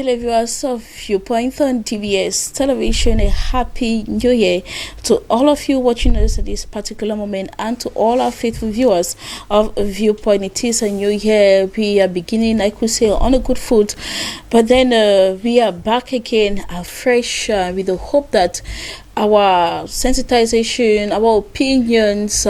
televiewers of Viewpoint on TBS television, a happy new year to all of you watching us at this particular moment and to all our faithful viewers of Viewpoint. It is a new year. We are beginning, I could say, on a good foot, but then we are back again afresh with the hope that our sensitization, our opinions,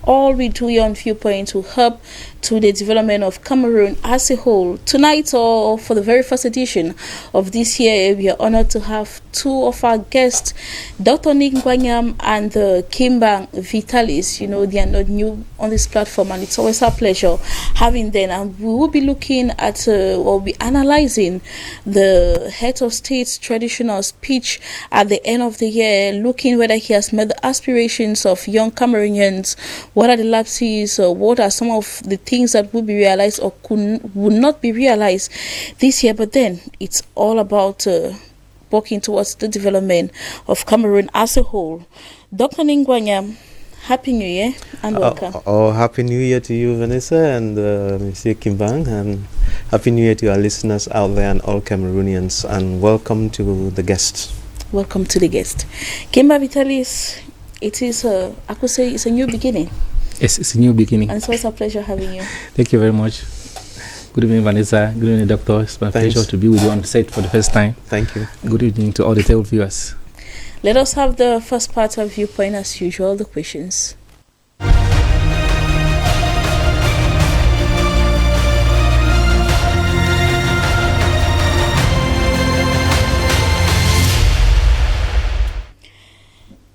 all we do here on Viewpoint will help to the development of Cameroon as a whole. Tonight, or for the very first edition of this year, we are honored to have two of our guests, Dr. Ngwanyam and Kimba Vitalis. You know, they are not new on this platform, and it's always a pleasure having them. And we will be looking at, or be analyzing the head of state's traditional speech at the end of the year, looking whether he has met the aspirations of young Cameroonians, what are the lapses, or what are some of the things that will be realized or would not be realized this year. But then it's all about working towards the development of Cameroon as a whole. Dr. Ngwanyam, Happy New Year and welcome. Happy New Year to you, Vanessa, and Monsieur Kimbang, and Happy New Year to our listeners out there and all Cameroonians, and welcome to the guests. Welcome to the guest. Kimba Vitalis, it is, I could say, it's a new beginning. Yes, it's a new beginning. And so it's a pleasure having you. Thank you very much. Good evening, Vanessa. Good evening, Doctor. It's my pleasure to be with you on the set for the first time. Thank you. Good evening to all the tele viewers. Let us have the first part of Viewpoint as usual, the questions.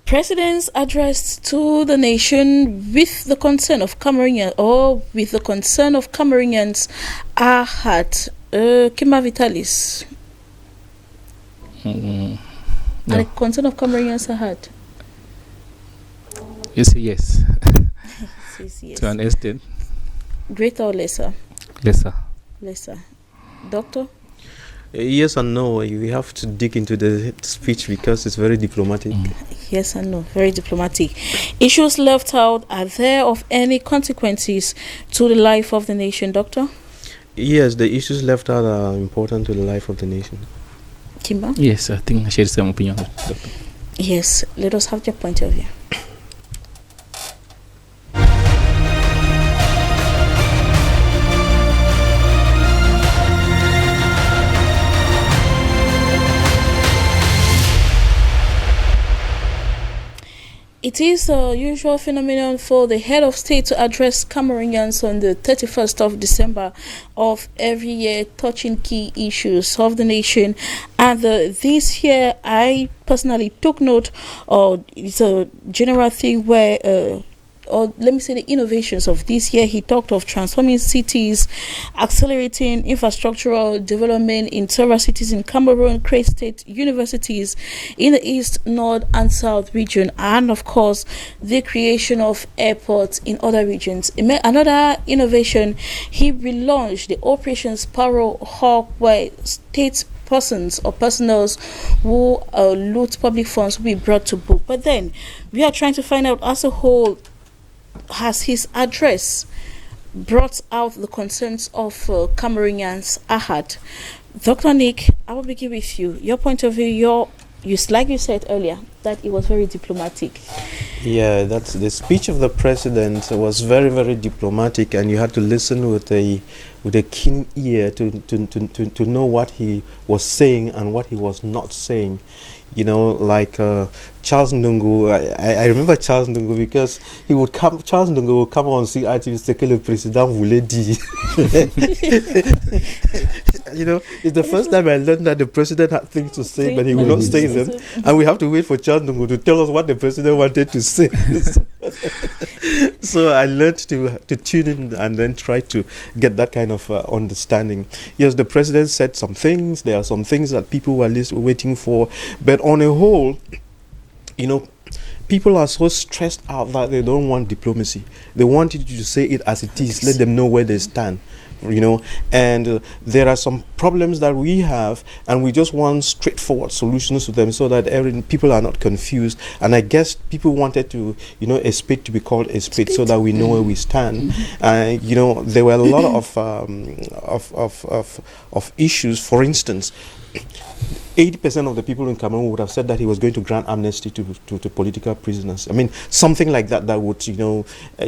President's address to the nation with the concern of Cameroonians, or with the concern of Cameroonians are at Kimba Vitalis. No. And the concern of Cameroonians are at? You say yes. Yes. To an extent. Greater or lesser? Lesser. Lesser. Doctor? Yes and no. We have to dig into the speech because it's very diplomatic. Yes and no. Very diplomatic. Issues left out, are there of any consequences to the life of the nation, Doctor? Yes, the issues left out are important to the life of the nation. Kimba? Yes, I think I share the same opinion, Doctor. Yes, let us have your point of view. It is a usual phenomenon for the head of state to address Cameroonians on the 31st of December of every year, touching key issues of the nation. And this year, I personally took note, it's a general thing where or let me say the innovations of this year. He talked of transforming cities, accelerating infrastructural development in several cities in Cameroon, create state universities in the east, north and south region, and of course the creation of airports in other regions. Another innovation, he relaunched the Operation Sparrow Hawk, where state persons or personals who loot public funds will be brought to book. But then we are trying to find out as a whole, has his address brought out the concerns of Cameroonians ahead? Dr. Nick, I will begin with you. Your point of view, like you said earlier, that it was very diplomatic. Yeah, that's the speech of the president was very, very diplomatic, and you had to listen with a keen ear to know what he was saying and what he was not saying. You know, like Charles Ndungu. I remember Charles Ndungu because Charles Ndungu would come on CITV, say que le président voulait dire. You know, it's the first time I learned that the president had things to say, but he would not say them. And we have to wait for Charles Ndungu to tell us what the president wanted to say. So I learned to tune in and then try to get that kind of understanding. Yes, the president said some things. There are some things that people were waiting for. But on a whole, you know, people are so stressed out that they don't want diplomacy. They want you to say it as it is. Let them know where they stand. and there are some problems that we have, and we just want straightforward solutions to them so that people are not confused. And I guess people wanted to, a spade to be called a spade so that we know where we stand. There were a lot of issues. For instance, 80% of the people in Cameroon would have said that he was going to grant amnesty to political prisoners. I mean, something like that would,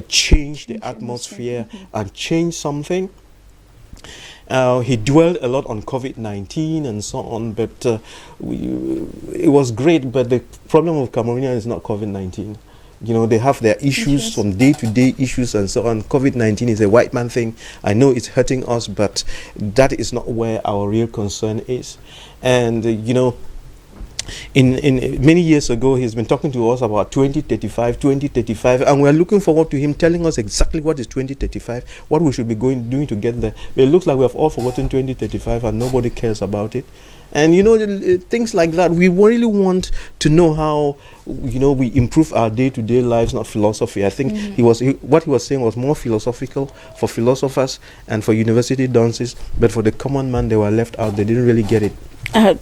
change the atmosphere and change something. He dwelled a lot on COVID-19 and so on, but it was great. But the problem of Cameroonian is not COVID-19. They have their issues, some day-to-day issues and so on. COVID-19 is a white man thing. I know it's hurting us, but that is not where our real concern is. And, in many years ago, he's been talking to us about 2035, and we're looking forward to him telling us exactly what is 2035, what we should be doing to get there. But it looks like we have all forgotten 2035 and nobody cares about it. And things like that, we really want to know how we improve our day-to-day lives, not philosophy. I think what he was saying was more philosophical for philosophers and for university dunces, but for the common man, they were left out. They didn't really get it. I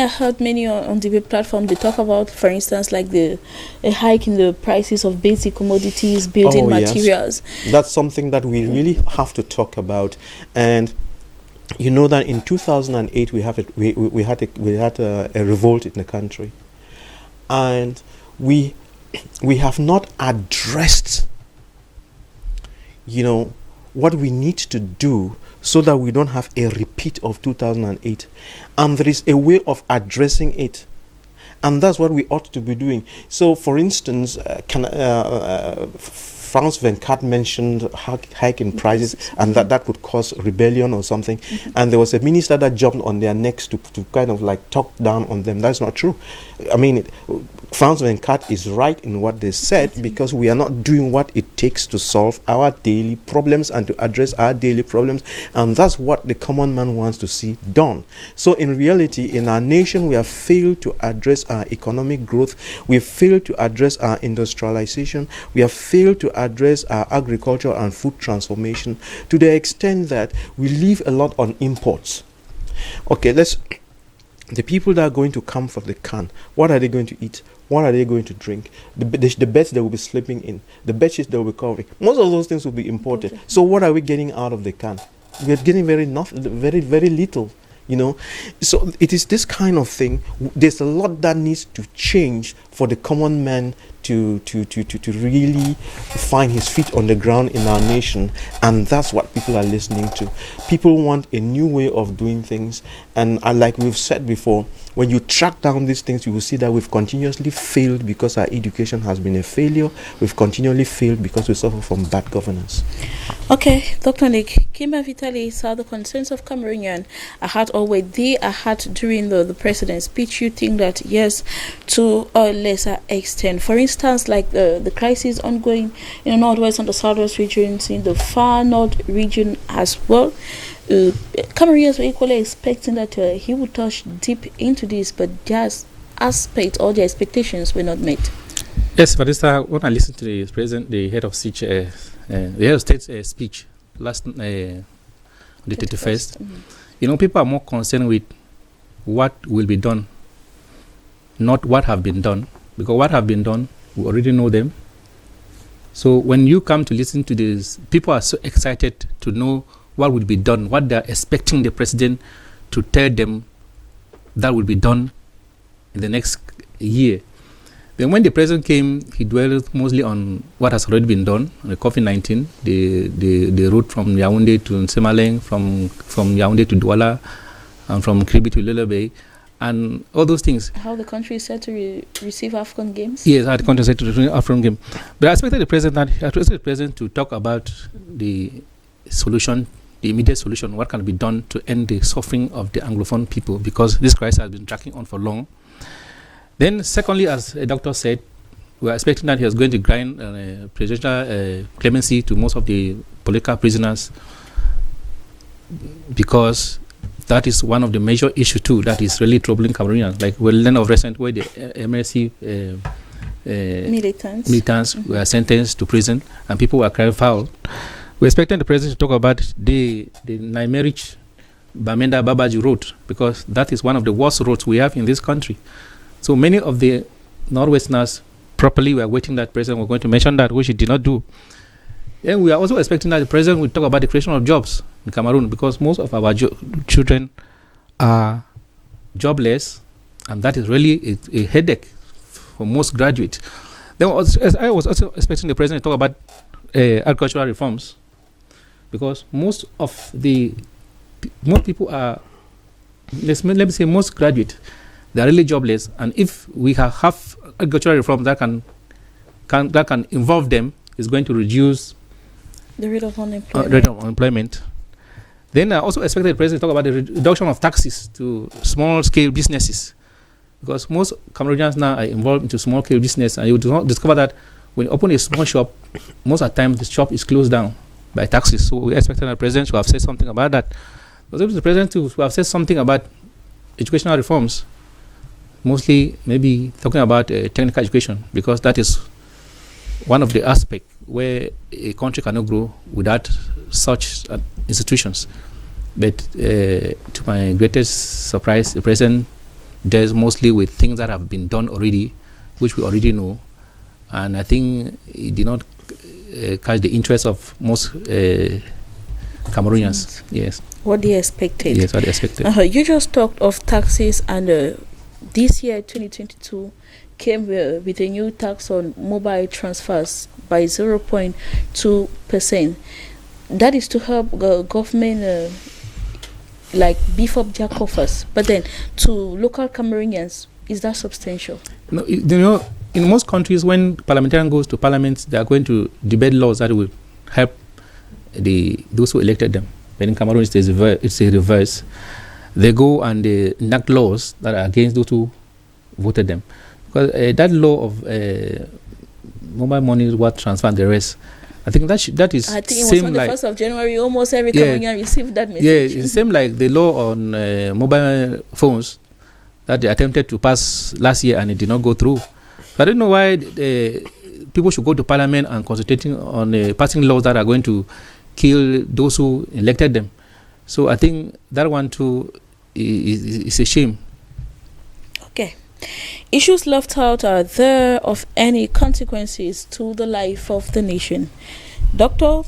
heard many on the platform, they talk about, for instance, like a hike in the prices of basic commodities, building materials. Yes. That's something that we really have to talk about. And you know that in 2008 we had a revolt in the country, and we have not addressed what we need to do so that we don't have a repeat of 2008. And there is a way of addressing it, and that's what we ought to be doing. So, for instance, Franz Venkat mentioned hike in prices, and that would cause rebellion or something. And there was a minister that jumped on their necks to kind of like talk down on them. That's not true. I mean, Franz Venkat is right in what they said, because we are not doing what it takes to solve our daily problems and to address our daily problems. And that's what the common man wants to see done. So in reality, in our nation, we have failed to address our economic growth. We have failed to address our industrialization. We have failed to address our agriculture and food transformation, to the extent that we leave a lot on imports. Okay, the people that are going to come for the can, what are they going to eat? What are they going to drink? The beds they will be sleeping in, the bedsheets they will be covering, most of those things will be imported. So what are we getting out of the can? We are getting very little. So it is this kind of thing. There's a lot that needs to change for the common man to really find his feet on the ground in our nation, and that's what people are listening to. People want a new way of doing things, and like we've said before, when you track down these things, you will see that we've continuously failed because our education has been a failure. We've continually failed because we suffer from bad governance. Okay, Dr. Nick, Kimba Vitali saw the concerns of Cameroonian. I had during the president's speech. You think that, yes, to a lesser extent. For instance, like the crisis ongoing in the northwest and the southwest regions, in the far north region as well. Cameroonians were equally expecting that he would touch deep into this, but their aspect or their expectations were not met. Yes, Vanessa, when I listened to the head of state's speech last the 31st, people are more concerned with what will be done, not what have been done, because what have been done, we already know them. So when you come to listen to this, people are so excited to know what will be done, what they're expecting the president to tell them that will be done in the next year. Then when the president came, he dwelled mostly on what has already been done, on the COVID-19, the route from Yaoundé to Nsemaleng, from Yaoundé to Douala, and from Kribi to Lelebey, and all those things. How the country is set to receive African Games? Yes, how the country is set to receive African Games. But I expected the president to talk about the solution, the immediate solution, what can be done to end the suffering of the Anglophone people, because this crisis has been dragging on for long. Then, secondly, as a doctor said, we are expecting that he is going to grant presidential clemency to most of the political prisoners, because that is one of the major issues too that is really troubling Cameroonians. Like we learned of recent where the MRC militants were sentenced to prison, and people were crying foul. We're expecting the president to talk about the Naimerich Bamenda Babaji road, because that is one of the worst roads we have in this country. So many of the Northwesterners properly were waiting that president was going to mention that, which he did not do. And we are also expecting that the president will talk about the creation of jobs in Cameroon, because most of our children are jobless, and that is really a headache for most graduates. Then I was also expecting the president to talk about agricultural reforms, because most people are, let me say, most graduates, they are really jobless, and if we have agricultural reform that can involve them, is going to reduce the rate of unemployment. Then I also expected the president to talk about the reduction of taxes to small-scale businesses, because most Cameroonians now are involved into small-scale business, and you will discover that when you open a small shop, most of the time the shop is closed down by taxes. So we expected the president to have said something about that. But the president to have said something about educational reforms, mostly maybe talking about technical education, because that is one of the aspects where a country cannot grow without such institutions. But to my greatest surprise, the president does mostly with things that have been done already, which we already know. And I think he did not catch the interest of most Cameroonians. Yes. What they expected. Yes, what they expected. You just talked of taxes, and this year, 2022, came with a new tax on mobile transfers by 0.2%. That is to help government like beef up their coffers. But then to local Cameroonians, is that substantial? No, in most countries, when parliamentarian goes to parliament, they are going to debate laws that will help those who elected them. But in Cameroon, it's a reverse. They go and they enact laws that are against those who voted them. Because that law of mobile money, what transfer and the rest, I think that is. I think it was on the 1st of January. Almost every Cameroonian received that message. Yeah, it's the same like the law on mobile phones that they attempted to pass last year and it did not go through. I don't know why people should go to parliament and concentrating on passing laws that are going to kill those who elected them. So I think that one too is a shame. Okay. Issues left out, are there of any consequences to the life of the nation? Doctor,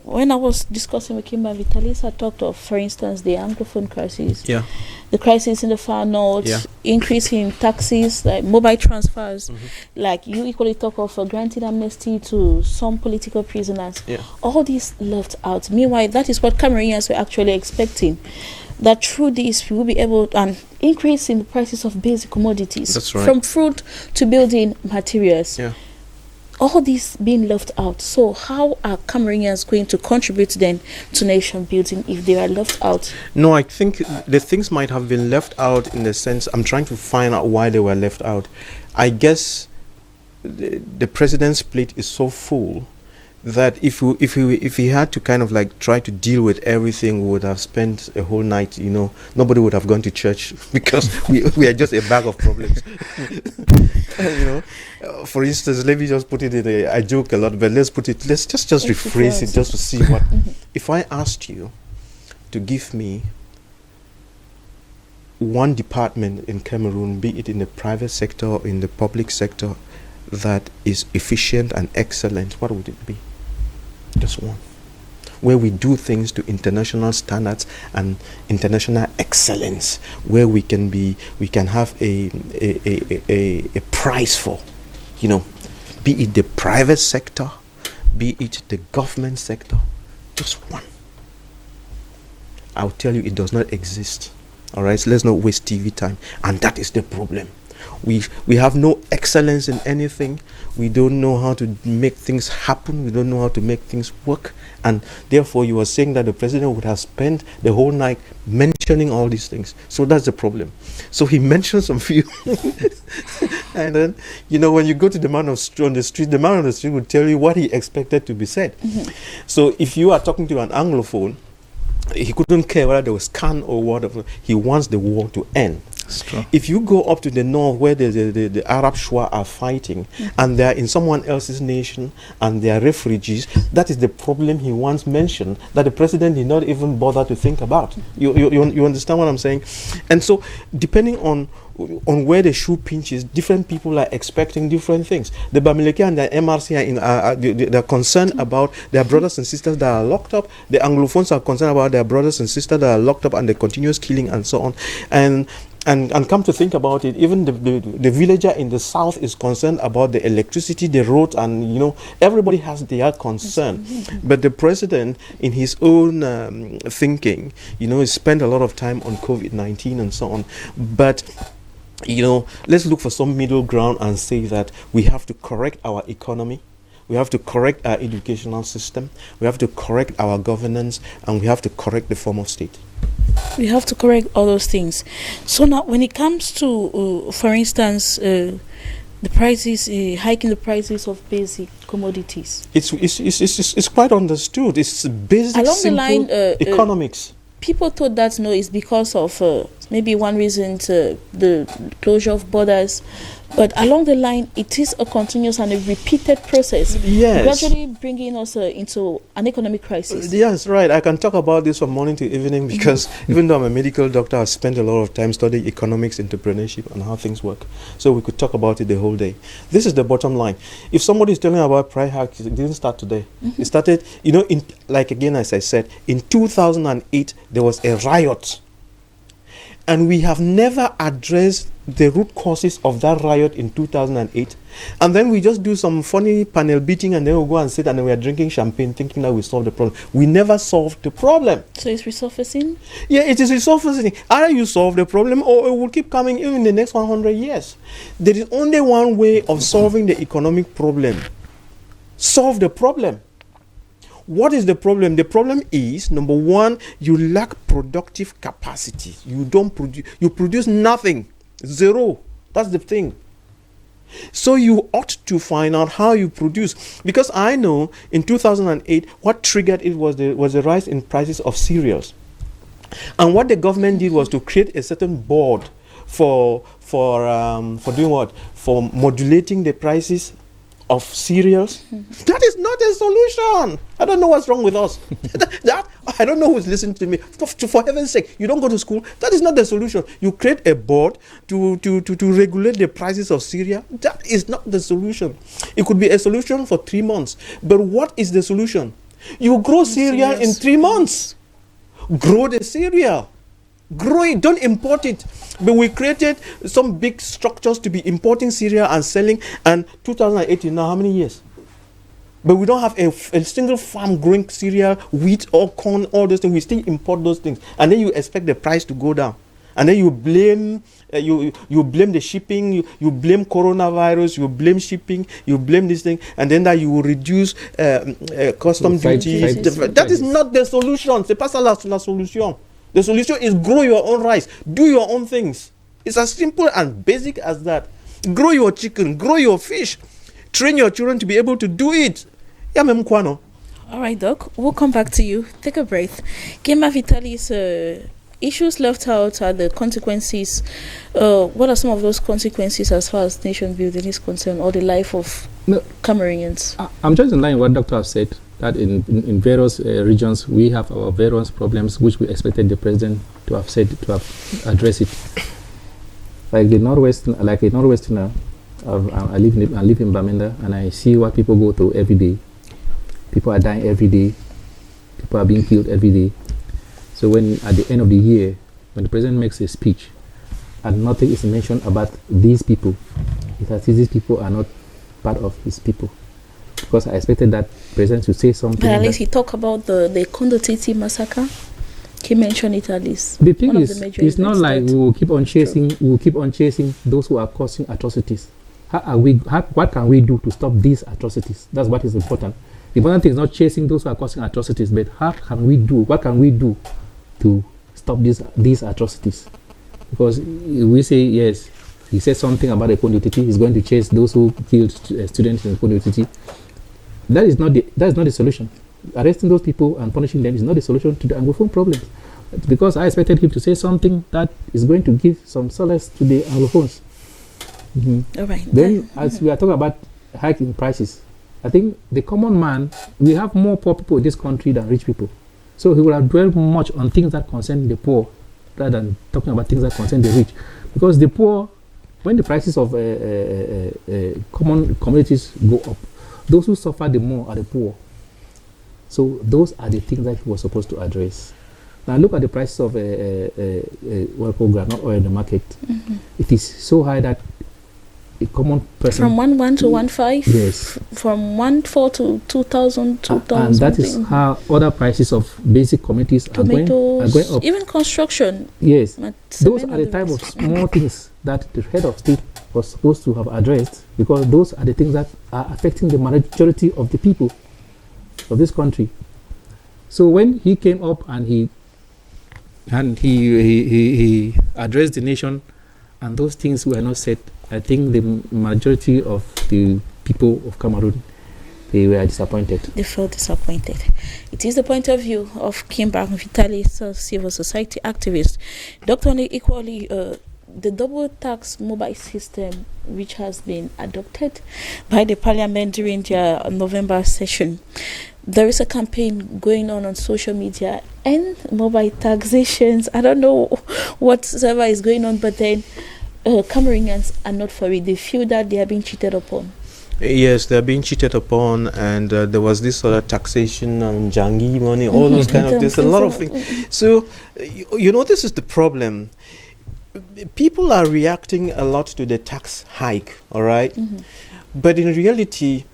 when I was discussing with Kimba Vitalis, I talked of, for instance, the Anglophone crisis. Yeah. The crisis in the far north, increase in taxes, like mobile transfers, like you equally talk of granting amnesty to some political prisoners. Yeah. All these left out. Meanwhile, that is what Cameroonians were actually expecting, that through this we will be able to increase in the prices of basic commodities. That's right. From fruit to building materials. Yeah. All this being left out. So how are Cameroonians going to contribute then to nation building if they are left out? No, I think the things might have been left out in the sense, I'm trying to find out why they were left out. I guess the president's plate is so full that if he had to kind of like try to deal with everything, we would have spent a whole night, nobody would have gone to church because we are just a bag of problems. For instance, let me just put it in I joke a lot, but let's just rephrase it just to see what. If I asked you to give me one department in Cameroon, be it in the private sector or in the public sector, that is efficient and excellent, what would it be? Just one. Where we do things to international standards and international excellence, where we can have a prize for, be it the private sector, be it the government sector, just one. I'll tell you, it does not exist. All right, so let's not waste TV time, and that is the problem. We have no excellence in anything. We don't know how to make things happen. We don't know how to make things work. And therefore, you are saying that the president would have spent the whole night mentioning all these things. So that's the problem. So he mentions some few. And then, when you go to the man on the street, the man on the street would tell you what he expected to be said. So if you are talking to an Anglophone, he couldn't care whether there was can or whatever. He wants the war to end. It's true. If you go up to the north where the Arab Shua are fighting, and they are in someone else's nation and they are refugees, that is the problem he once mentioned that the president did not even bother to think about. You understand what I'm saying? And so depending on where the shoe pinches, different people are expecting different things. The Bamileke and the MRC they're concerned about their brothers and sisters that are locked up. The Anglophones are concerned about their brothers and sisters that are locked up and the continuous killing and so on. And come to think about it, even the villager in the south is concerned about the electricity, the roads, and everybody has their concern. But the president, in his own thinking, spent a lot of time on COVID-19 and so on. But let's look for some middle ground and say that we have to correct our economy. We have to correct our educational system. We have to correct our governance, and we have to correct the form of state. We have to correct all those things. So now, when it comes to, for instance, the prices, hiking the prices of basic commodities, it's quite understood. It's basic, along simple the line, economics. People thought that it's because of maybe one reason, the closure of borders. But along the line, it is a continuous and a repeated process, gradually bringing us into an economic crisis. Yes, right. I can talk about this from morning to evening because even though I'm a medical doctor, I've spent a lot of time studying economics, entrepreneurship, and how things work. So we could talk about it the whole day. This is the bottom line. If somebody is telling about price hikes, it didn't start today. It started, as I said, in 2008, there was a riot. And we have never addressed the root causes of that riot in 2008. And then we just do some funny panel beating, and then we'll go and sit and then we are drinking champagne thinking that we solved the problem. We never solved the problem. So it's resurfacing? Yeah, it is resurfacing. Either you solve the problem or it will keep coming even in the next 100 years. There is only one way of solving the economic problem. Solve the problem. What is the problem? The problem is, number one, you lack productive capacity. You don't produce. You produce nothing. Zero. That's the thing. So you ought to find out how you produce. Because I know in 2008, what triggered it was the rise in prices of cereals. And what the government did was to create a certain board for doing what? For modulating the prices of cereals. That is not a solution. I don't know what's wrong with us. I don't know who's listening to me. For heaven's sake, you don't go to school. That is not the solution. You create a board to regulate the prices of cereal. That is not the solution. It could be a solution for 3 months. But what is the solution? You grow cereal in 3 months. Grow the cereal. Grow it, don't import it. But we created some big structures to be importing cereal and selling, and 2018 now, how many years? But we don't have a single farm growing cereal, wheat or corn, all those things. We still import those things, and then you expect the price to go down, and then you blame you blame the shipping, you blame coronavirus, you blame shipping, you blame this thing, and then that you will reduce custom duties. That is not the solution. C'est pas ça la solution. The solution is grow your own rice, do your own things. It's as simple and basic as that. Grow your chicken, grow your fish, train your children to be able to do it. All right, Doc, we'll come back to you. Take a breath. Kema Vitalis, issues left out are the consequences. What are some of those consequences as far as nation building is concerned, or the life of Cameroonians? I'm just in line with what Doctor has said, that in various regions we have our various problems which we expected the president to have addressed it. Like a Northwesterner, I live in Bamenda, and I see what people go through every day. People are dying every day. People are being killed every day. So when at the end of the year, when the president makes a speech, and nothing is mentioned about these people, it has these people are not part of his people. Because I expected that president to say something. But at least he talked about the Kondo Titi massacre. He mentioned it at least. The thing is, it's not like we will keep on chasing those who are causing atrocities. What can we do to stop these atrocities? That's what is important. The important thing is not chasing those who are causing atrocities, but what can we do to stop these atrocities? Because we say, yes, he said something about the Kondo Titi, he's going to chase those who killed students in Kondo Titi. That is not the solution. Arresting those people and punishing them is not the solution to the Anglophone problems. because I expected him to say something that is going to give some solace to the Anglophones. All right. Then, as we are talking about hiking prices, I think the common man, we have more poor people in this country than rich people. So he will have dwelled much on things that concern the poor rather than talking about things that concern the rich. Because the poor, when the prices of common commodities go up, those who suffer the more are the poor. So those are the things that he was supposed to address. Now look at the prices of oil program, not oil in the market. It is so high that a common person... From 1.1 to 1.5? Yes. From 1.4 to 2,000, 2,000. And that is how other prices of basic commodities are going up. Even construction. Yes. Those are the type of small things that the head of state was supposed to have addressed, because those are the things that are affecting the majority of the people of this country. So when he came up and he addressed the nation, and those things were not said, I think the majority of the people of Cameroon, they were disappointed. They felt disappointed. It is the point of view of Kimba Vitalis, a civil society activist. Dr. Equally, the double tax mobile system, which has been adopted by the parliament during their November session, there is a campaign going on social media and mobile taxations. I don't know whatsoever is going on, but then Cameroonians are not for it. They feel that they are being cheated upon. Yes, they are being cheated upon, and there was this other taxation and jangi money, all those kind of things, a lot of things. So, you know, this is the problem. People are reacting a lot to the tax hike, all right? But in reality,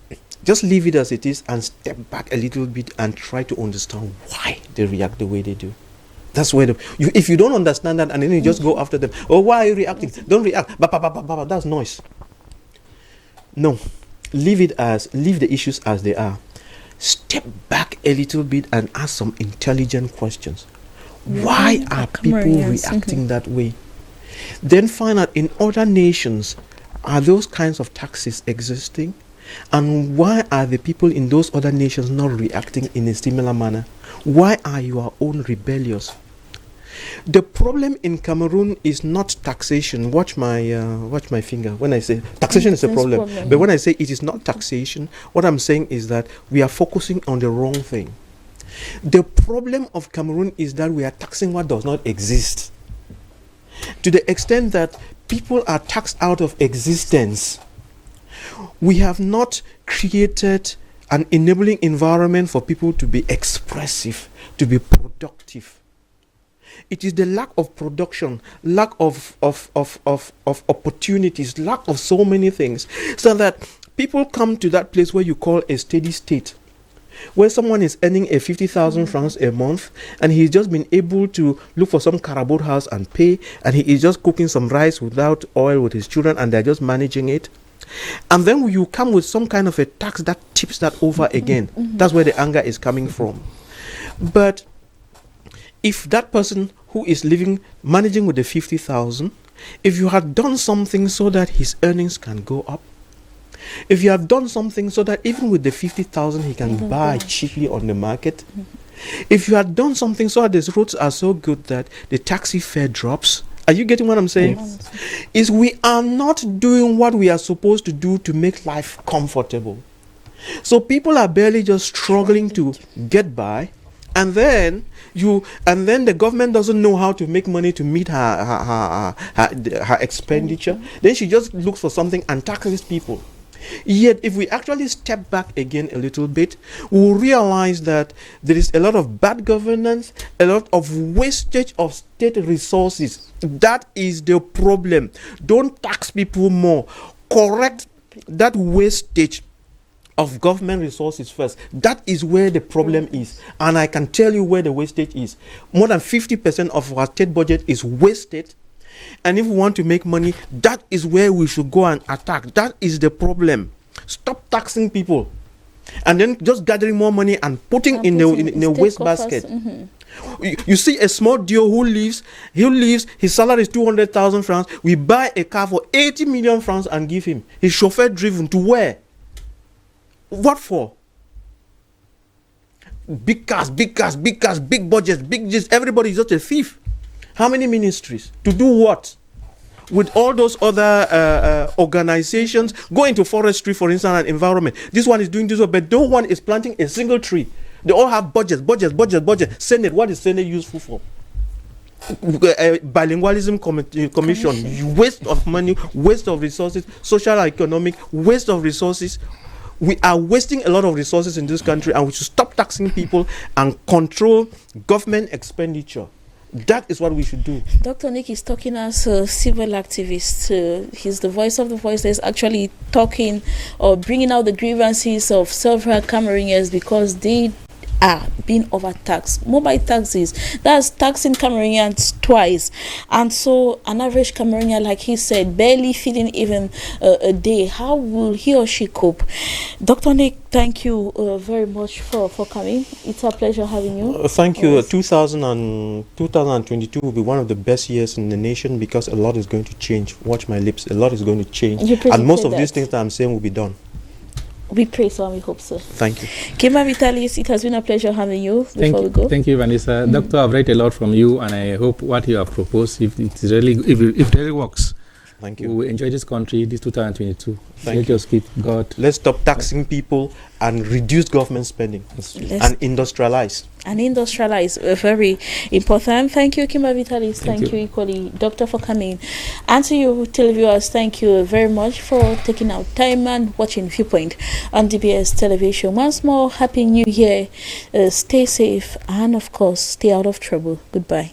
just leave it as it is and step back a little bit and try to understand why they react the way they do. That's where if you don't understand that and then you just go after them, oh, why are you reacting? Don't react. That's noise. No, leave the issues as they are. Step back a little bit and ask some intelligent questions. Why are people reacting that way? Then find out, in other nations, are those kinds of taxes existing? And why are the people in those other nations not reacting in a similar manner? Why are your own rebellious? The problem in Cameroon is not taxation. Watch my finger. When I say taxation is a problem, but when I say it is not taxation, what I'm saying is that we are focusing on the wrong thing. The problem of Cameroon is that we are taxing what does not exist, to the extent that people are taxed out of existence. We have not created an enabling environment for people to be expressive, to be productive. It is the lack of production, lack of opportunities, lack of so many things, so that people come to that place where you call a steady state, where someone is earning a 50,000 francs a month, and he's just been able to look for some carabao house and pay, and he is just cooking some rice without oil with his children, and they're just managing it. And then you come with some kind of a tax that tips that over again. That's where the anger is coming from. But if that person who is managing with the 50,000, if you had done something so that his earnings can go up, if you have done something so that even with the 50,000 he can buy cheaply on the market, if you had done something so that the roads are so good that the taxi fare drops, are you getting what I'm saying? Yes. Is we are not doing what we are supposed to do to make life comfortable. So people are barely just struggling to get by, and then the government doesn't know how to make money to meet her expenditure. Then she just looks for something and taxes people. Yet, if we actually step back again a little bit, we'll realize that there is a lot of bad governance, a lot of wastage of state resources. That is the problem. Don't tax people more. Correct that wastage of government resources first. That is where the problem is. And I can tell you where the wastage is. More than 50% of our state budget is wasted. And if we want to make money, that is where we should go and attack. That is the problem. Stop taxing people, and then just gathering more money and putting in the waste basket. You see a small deal who leaves, his salary is 200,000 francs. We buy a car for 80 million francs and give him. He's chauffeur driven to where? What for? big cars, big budgets, big this. Everybody is just a thief. How many ministries? To do what? With all those other organizations, go into forestry, for instance, and environment. This one is doing this, but no one is planting a single tree. They all have budget. Senate, what is Senate useful for? Bilingualism commission, waste of money, waste of resources, social and economic waste of resources. We are wasting a lot of resources in this country, and we should stop taxing people and control government expenditure. That is what we should do. Dr. Nick is talking as a civil activist. He's the voice of the voiceless, actually talking or bringing out the grievances of several Cameroonians because they are being overtaxed. Mobile taxes, that's taxing Cameroonians twice. And so an average Cameroonian, like he said, barely feeding even a day. How will he or she cope? Dr. Nick, thank you very much for coming. It's a pleasure having you. Thank you. 2022 will be one of the best years in the nation because a lot is going to change. Watch my lips. A lot is going to change. And most of these things that I'm saying will be done. We pray so and we hope so. Thank you. Kema Vitalis, it has been a pleasure having you. Before we go. Thank you, Vanessa. Doctor, I've read a lot from you, and I hope what you have proposed, if it really works, thank you. We will enjoy this country this 2022. Let us keep God. Let's stop taxing people and reduce government spending and industrialize. Very important. Thank you, Kimba Vitalis. Thank you equally, Doctor, for coming. And to you, televiewers, thank you very much for taking out time and watching Viewpoint on DBS television. Once more, Happy New Year. Stay safe and, of course, stay out of trouble. Goodbye.